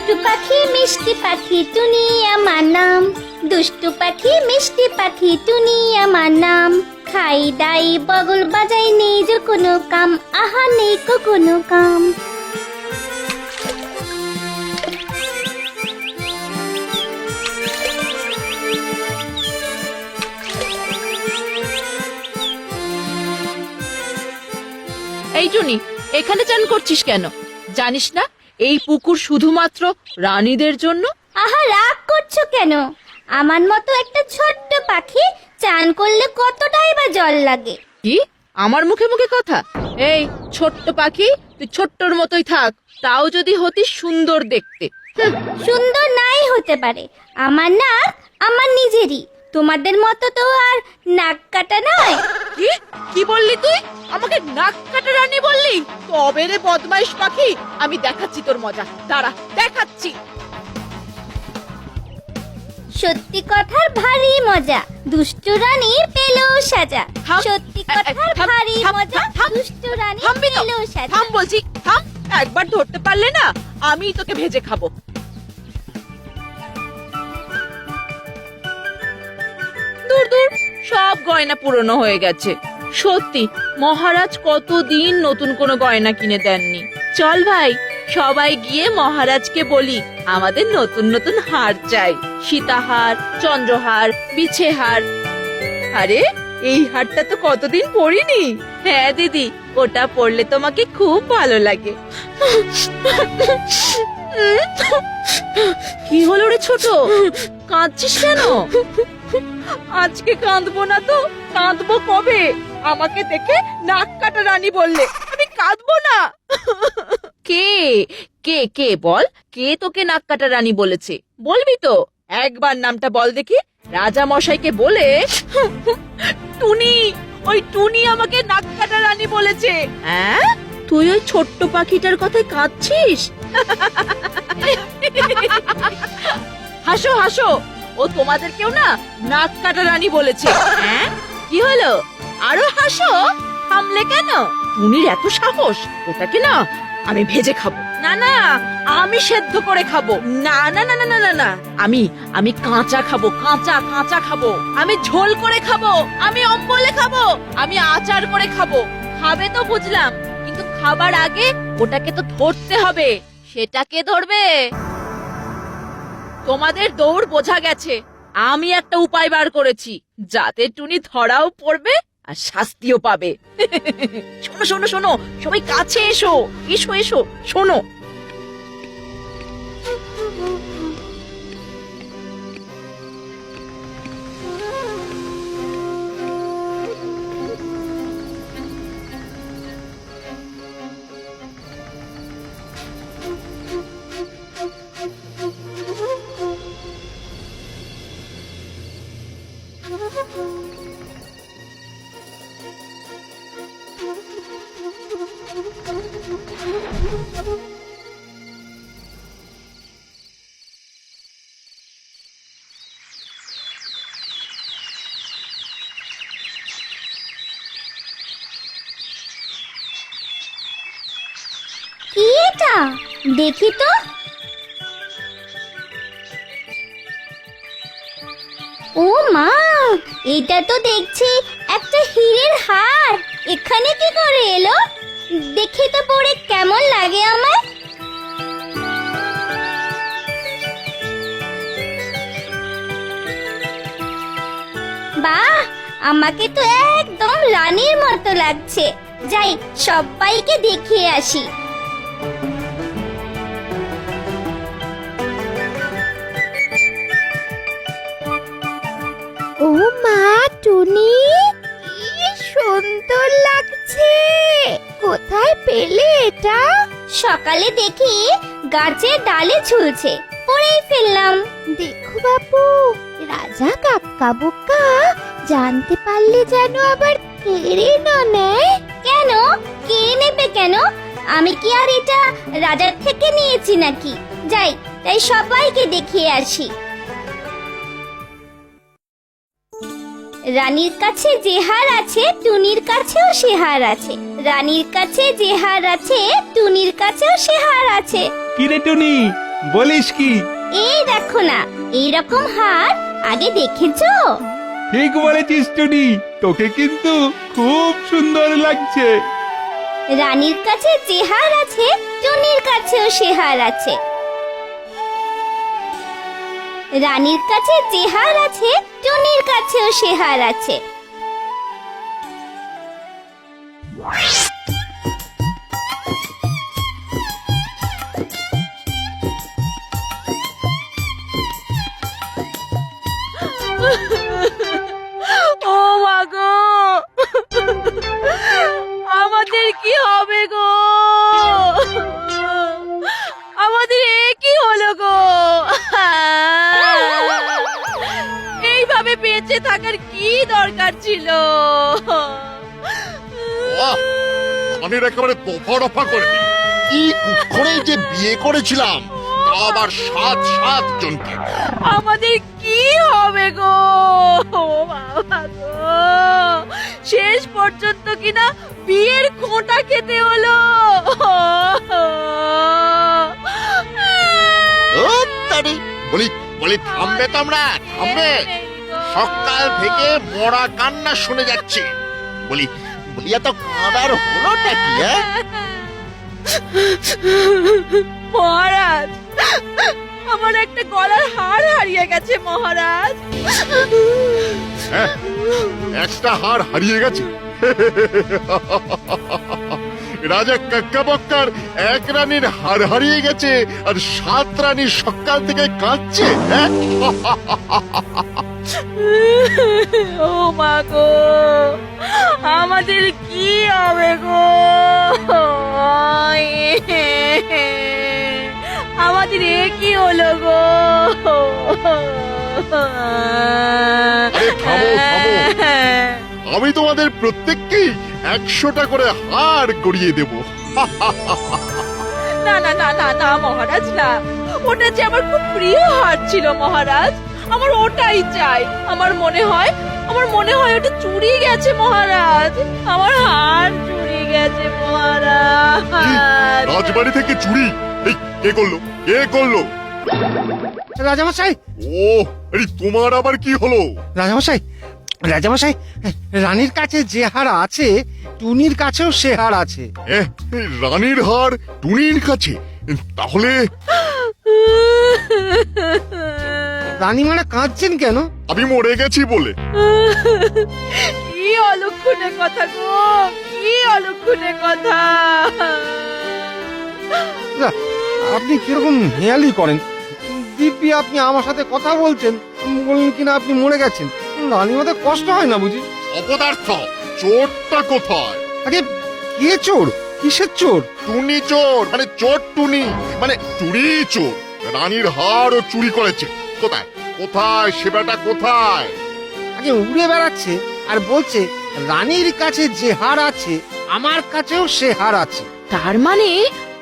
দুষ্টু পাখি মিষ্টি পাখি টুনি আমার নাম, দুষ্টু পাখি মিষ্টি পাখি টুনি আমার নাম। খাই দাই বগল বাজাই নেই যে কোনো কাম, আহা নেই কো কোনো কাম। এই টুনি, এখানে চান করছিস কেন? জানিস না এই পুকুর শুধুমাত্র রানীদের জন্য? আহা রাগ করছো কেন? আমার মতো একটা ছোট্ট পাখি চান করলে কতটাই বা জল লাগে। কি আমার মুখে মুখে কথা? এই ছোট্ট পাখি, তুই ছোট্টর মতোই থাক, তাও যদি হতি সুন্দর দেখতে। সুন্দর নাই হতে পারে, আমার নাক আমার নিজেরই, তোমাদের মতো তো আর নাক কাটা নয়। কি কি বললি তুই? আমাকে নাক কাটা রানী বললি? তবে রে বদমাইশ পাখি, আমি দেখাচ্ছি তোর মজা, দাঁড়া দেখাচ্ছি। সত্যি কথার ভারী মজা, দুষ্টু রানীর পেলো সাজা। থাম, সত্যি কথার থাম, ভারী থাম, মজা, থাম, দুষ্টু রানীর থামবি তো? পেলো সাজা। থাম বলছি, থাম। একবার ধরতে পারলে না আমি তোকে ভেজে খাবো। দূর দূর, সব গয়না পুরনো হয়ে গেছে। সত্যি মহারাজ কতদিন নতুন কোনো গয়না কিনে দেননি। চল ভাই, সবাই গিয়ে মহারাজকে বলি আমাদের নতুন নতুন হার চাই, সীতাহার, চন্দ্রহার, বিছেহার। আরে এই হারটা তো কতদিন পরিনি। হ্যাঁ দিদি, ওটা পরলে তোমাকে খুব ভালো লাগে। কি হলো রে ছোট, কাঁদছিস কেন? আজকে কাঁদবো না তো কাঁদবো কবে? আমাকে দেখে নাক কাটা রানী বললে, আমি কাঁদবো না। কে কে কে বল, কে তোকে নাক কাটা রানী বলেছে? বলবি তো? একবার নামটা বল দেখি। রাজা মশাইকে বলে টুনি, ওই টুনি আমাকে নাক কাটা রানী বলেছে। হ্যাঁ, তুই ওই ছোট্ট পাখিটার কথায় কাঁদছিস? হাসো হাসো, ও তোমাদেরকেও না নাক কাটা রানী বলেছে। হ্যাঁ, কি হলো? আরো হাসো। থামলে কেন? টুনির এত সাহস, ওটাকে না আমি ভেজে খাবো। না না, আমি সেদ্ধ করে খাবো। না না না না না না না, আমি আমি কাঁচা খাবো, কাঁচা কাঁচা খাবো। আমি ঝোল করে খাবো, আমি অম্বলে খাবো, আমি আচার করে খাবো। খাবে তো বুঝলাম, কিন্তু খাবার আগে ওটাকে তো ধরতে হবে। সেটাকে ধরবে? তোমাদের দৌড় বোঝা গেছে, আমি একটা উপায় বার করেছি যাতে টুনি ধরাও পড়বে আর শাস্তিও পাবে। শোনো শোনো শোনো, সবাই কাছে এসো, এসো এসো, শোনো। কি এটা? দেখি তো। ও মা, এটা তো দেখছি একটা হীরের হার। এখানে কি করে এলো? দেখি তো পরে কেমন লাগে আমার। বাহ, আমাকে তো একদম রানীর মতো লাগছে। যাই সবাইকে দেখিয়ে আসি। ও মা টুনি, কি সুন্দর লাগছে। কোথায় পেলে এটা? সকালে দেখি গাছের ডালে ঝুলছে, পরেই ফেললাম। দেখো বাপু, রাজা কাক্কা বোকা জানতে পারলে যেন আবার কেড়ে না নেয়। কেন কেড়ে নেবে কেন? আমি কি আর এটা রাজার থেকে নিয়েছি নাকি? যাই, তাই সবাইকে দেখিয়ে আসি। রানীর কাছে যে হার আছে টুনির কাছেও সে হার আছে, রানীর কাছে যে হার আছে টুনির কাছেও সে হার আছে। কি রে টুনি, বলিস কি? এই দেখো না, এইরকম হার আগে দেখেছো? ঠিক বলেছিস টুনি, তোকে কিন্তু খুব সুন্দর লাগছে। রানীর কাছে যে হার আছে, টুনির কাছেও সে হার আছে। রানীর কাছে যে হার আছে, টুনির কাছেও সে হার আছে। ও মা গো, আমাদের কি হবে গো? আমাদের এ কি হলো গো? এইভাবে বেঁচে থাকার কি দরকার ছিল? রানীর একেবারে দফা রফা করে দিল। কি কুক্ষণেই যে বিয়ে করেছিলাম, তা আবার 7 জনকে। আমাদের কি হবে গো? ও বাবা গো, শেষ পর্যন্ত কিনা বিয়ের খোঁটা খেতে হলো। বলি বলি থামবে তোমরা, থামবে। সকাল থেকে মরা কান্না শুনে যাচ্ছি। বলি বলি এত কাঁদার হলোটা কি? মহারাজ, আমার একটা গলার হার হারিয়ে গেছে মহারাজ। একটা হার হারিয়ে গেছে? রাজা কাক্কা বক্কার এক রানীর হার হারিয়ে গেছে, আর 7 রানী সকাল থেকে কাঁদছে। ও মা গো, আমাদের কি হবে গো? আমাদের এ কি হলো গো? আরে থামো থামো, আমি তোমাদের প্রত্যেককেই 100টা করে হার গড়িয়ে দেব। না না না না না মহারাজ, না, ওটা যে আমার খুব প্রিয় হার ছিল মহারাজ, আমার ওটাই চাই। আমার মনে হয় ওটা চুরি গেছে মহারাজ, আমার হার চুরি গেছে মহারাজ। রাজবাড়ি থেকে চুরি? এই কে করলো, কে করলো? রাজামশাই, ও আরে তোমার আবার কি হলো? রাজামশাই, রাজামশাই, রানীর কাছে যে হার আছে, টুনির কাছেও সে হার আছে। এই রানীর হার টুনির কাছে? তাহলে রানীমারা কাঁদছেন কেন? আমি মরে গেছি বলে। কি অলক্ষণে কথা গো, কি অলক্ষণে কথা। আপনি কিরকম হেয়ালি করেন? দিব্যি আপনি আমার সাথে কথা বলছেন, বললেন কিনা আপনি মরে গেছেন। রানীমাদের কষ্ট হয় না বুঝি? অপদার্থ, চোরটা কোথায়? আরে কে চোর? কিসের চোর? টুনি চোর, মানে চোর টুনি, মানে চুরি চোর। রানীর হারও চুরি করেছে। কোথায় কোথায় সেবাটা কোথায়? আগে উড়ে বেড়াচ্ছে আর বলছে রানীর কাছে যে হার আছে, আমার কাছেও সে হার আছে। তার মানে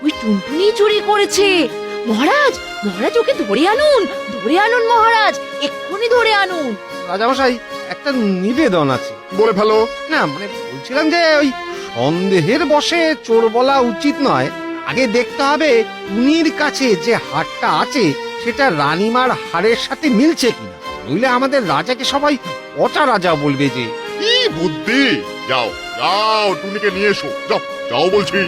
ওই টুনটুনি চুরি করেছে। মহারাজ, মহারাজ ওকে ধরে আনুন, ধরে আনুন মহারাজ, এক্ষুনি ধরে আনুন। রাজামশাই, একটা নিবেদন আছে। বলে ফেলো। না মানে বলছিলাম যে ওই সন্দেহের বশে চোর বলা উচিত নয়। আগে দেখতে হবে টুনির কাছে যে হারটা আছে সেটা রানীমার হারের সাথে মিলছে কিনা, নইলে আমাদের রাজাকে সবাই অটা রাজা বলবে যে। কি বুদ্ধি! যাও যাও, টুনিকে নিয়ে এসো, যাও যাও বলছি।